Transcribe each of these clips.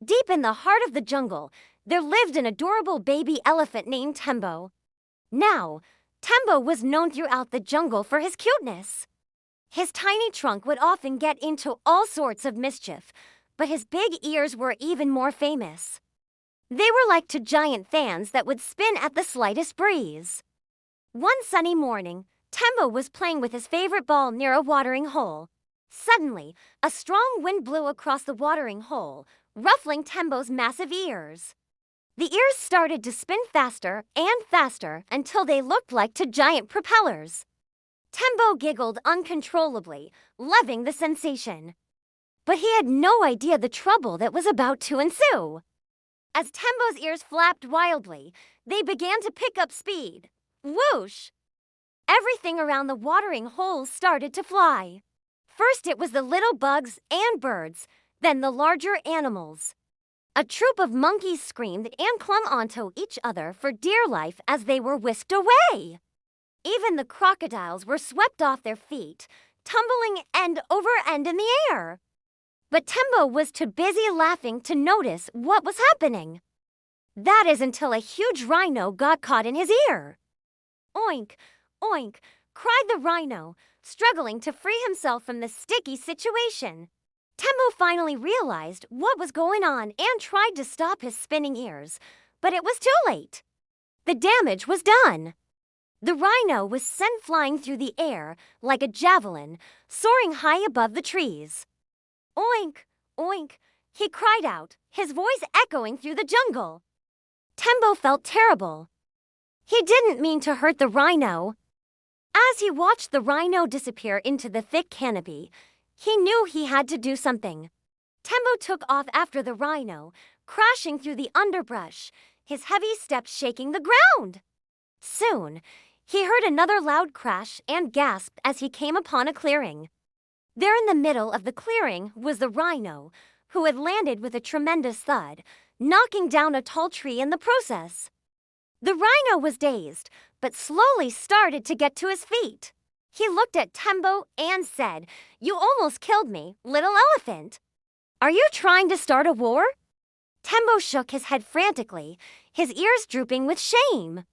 Deep in the heart of the jungle, there lived an adorable baby elephant named Tembo. Now, Tembo was known throughout the jungle for his cuteness. His tiny trunk would often get into all sorts of mischief, but his big ears were even more famous. They were like two giant fans that would spin at the slightest breeze. One sunny morning, Tembo was playing with his favorite ball near a watering hole. Suddenly, a strong wind blew across the watering hole, ruffling Tembo's massive ears. The ears started to spin faster and faster until they looked like two giant propellers. Tembo giggled uncontrollably, loving the sensation. But he had no idea the trouble that was about to ensue. As Tembo's ears flapped wildly, they began to pick up speed. Whoosh! Everything around the watering hole started to fly. First it was the little bugs and birds, then the larger animals. A troop of monkeys screamed and clung onto each other for dear life as they were whisked away. Even the crocodiles were swept off their feet, tumbling end over end in the air. But Tembo was too busy laughing to notice what was happening. That is until a huge rhino got caught in his ear. Oink, oink, cried the rhino, struggling to free himself from the sticky situation. Tembo finally realized what was going on and tried to stop his spinning ears, but it was too late. The damage was done. The rhino was sent flying through the air like a javelin, soaring high above the trees. Oink, oink, he cried out, his voice echoing through the jungle. Tembo felt terrible. He didn't mean to hurt the rhino. As he watched the rhino disappear into the thick canopy, he knew he had to do something. Tembo took off after the rhino, crashing through the underbrush, his heavy steps shaking the ground. Soon, he heard another loud crash and gasped as he came upon a clearing. There in the middle of the clearing was the rhino, who had landed with a tremendous thud, knocking down a tall tree in the process. The rhino was dazed, but slowly started to get to his feet. He looked at Tembo and said, "You almost killed me, little elephant. Are you trying to start a war?" Tembo shook his head frantically, his ears drooping with shame.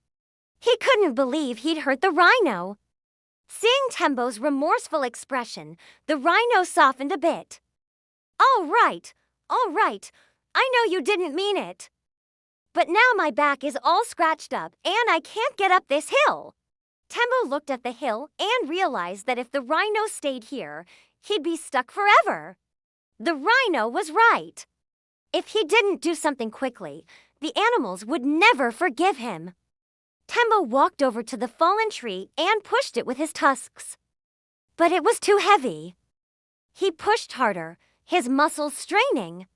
He couldn't believe he'd hurt the rhino. Seeing Tembo's remorseful expression, the rhino softened a bit. All right. I know you didn't mean it. But now my back is all scratched up and I can't get up this hill." Tembo looked at the hill and realized that if the rhino stayed here, he'd be stuck forever. The rhino was right. If he didn't do something quickly, the animals would never forgive him. Tembo walked over to the fallen tree and pushed it with his tusks. But it was too heavy. He pushed harder, his muscles straining.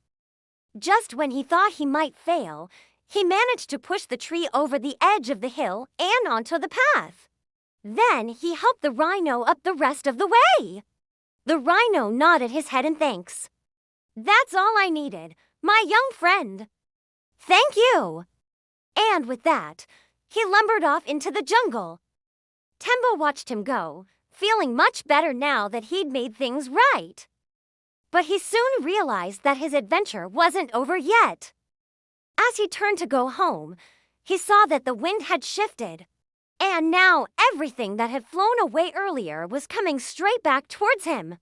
Just when he thought he might fail, he managed to push the tree over the edge of the hill and onto the path. Then he helped the rhino up the rest of the way. The rhino nodded his head in thanks. "That's all I needed, my young friend." "Thank you." And with that, he lumbered off into the jungle. Tembo watched him go, feeling much better now that he'd made things right. But he soon realized that his adventure wasn't over yet. As he turned to go home, he saw that the wind had shifted. And now everything that had flown away earlier was coming straight back towards him.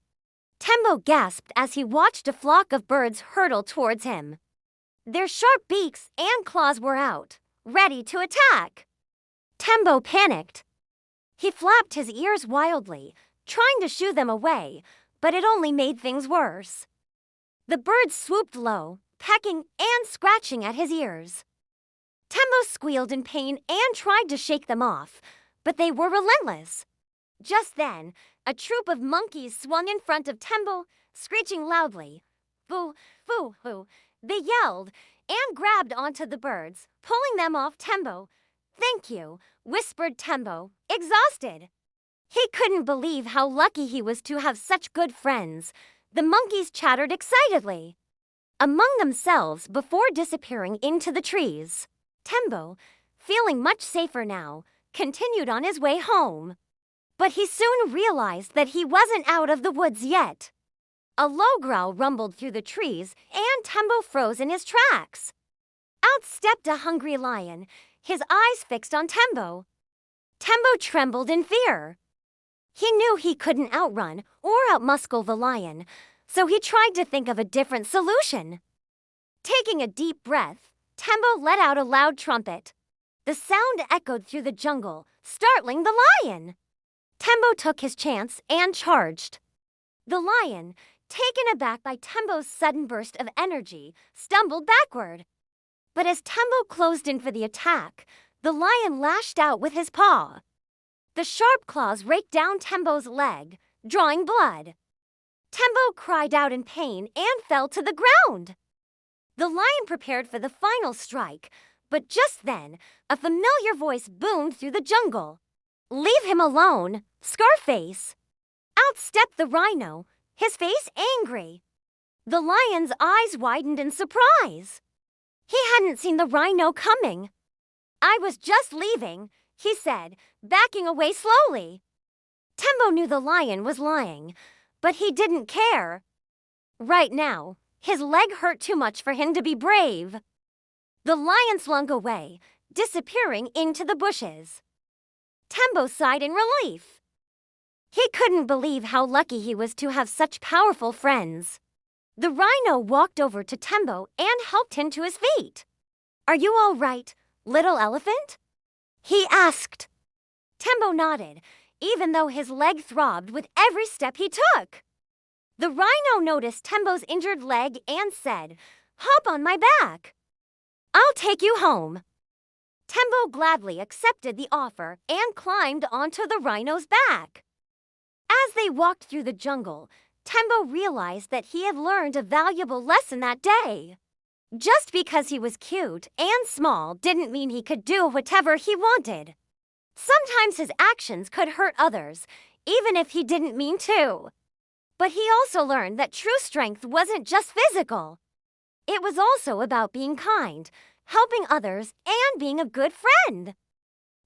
Tembo gasped as he watched a flock of birds hurtle towards him. Their sharp beaks and claws were out, ready to attack. Tembo panicked. He flapped his ears wildly, trying to shoo them away, but it only made things worse. The birds swooped low, pecking and scratching at his ears. Tembo squealed in pain and tried to shake them off, but they were relentless. Just then, a troop of monkeys swung in front of Tembo, screeching loudly. "Foo, foo, foo." They yelled and grabbed onto the birds, pulling them off Tembo. "Thank you," whispered Tembo, exhausted. He couldn't believe how lucky he was to have such good friends. The monkeys chattered excitedly among themselves before disappearing into the trees. Tembo, feeling much safer now, continued on his way home. But he soon realized that he wasn't out of the woods yet. A low growl rumbled through the trees, and Tembo froze in his tracks. Out stepped a hungry lion, his eyes fixed on Tembo. Tembo trembled in fear. He knew he couldn't outrun or outmuscle the lion, so he tried to think of a different solution. Taking a deep breath, Tembo let out a loud trumpet. The sound echoed through the jungle, startling the lion. Tembo took his chance and charged. The lion, taken aback by Tembo's sudden burst of energy, stumbled backward. But as Tembo closed in for the attack, the lion lashed out with his paw. The sharp claws raked down Tembo's leg, drawing blood. Tembo cried out in pain and fell to the ground. The lion prepared for the final strike, but just then, a familiar voice boomed through the jungle. "Leave him alone, Scarface!" Out stepped the rhino, his face angry. The lion's eyes widened in surprise. He hadn't seen the rhino coming. "I was just leaving," he said, backing away slowly. Tembo knew the lion was lying, but he didn't care. Right now, his leg hurt too much for him to be brave. The lion slunk away, disappearing into the bushes. Tembo sighed in relief. He couldn't believe how lucky he was to have such powerful friends. The rhino walked over to Tembo and helped him to his feet. "Are you all right, little elephant?" he asked. Tembo nodded, even though his leg throbbed with every step he took. The rhino noticed Tembo's injured leg and said, "Hop on my back. I'll take you home." Tembo gladly accepted the offer and climbed onto the rhino's back. As they walked through the jungle, Tembo realized that he had learned a valuable lesson that day. Just because he was cute and small didn't mean he could do whatever he wanted. Sometimes his actions could hurt others, even if he didn't mean to. But he also learned that true strength wasn't just physical. It was also about being kind, helping others, and being a good friend.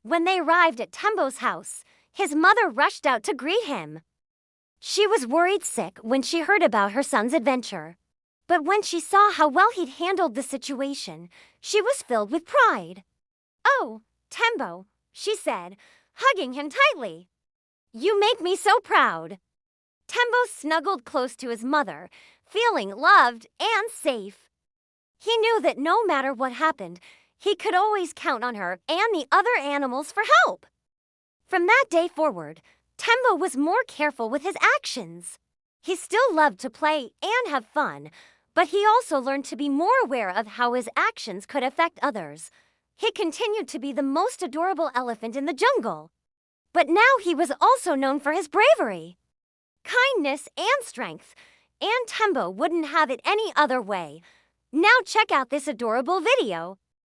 When they arrived at Tembo's house, his mother rushed out to greet him. She was worried sick when she heard about her son's adventure. But when she saw how well he'd handled the situation, she was filled with pride. "Oh, Tembo," she said, hugging him tightly. "You make me so proud." Tembo snuggled close to his mother, feeling loved and safe. He knew that no matter what happened, he could always count on her and the other animals for help. From that day forward, Tembo was more careful with his actions. He still loved to play and have fun, but he also learned to be more aware of how his actions could affect others. He continued to be the most adorable elephant in the jungle. But now he was also known for his bravery, kindness, and strength, and Tembo wouldn't have it any other way. Now check out this adorable video.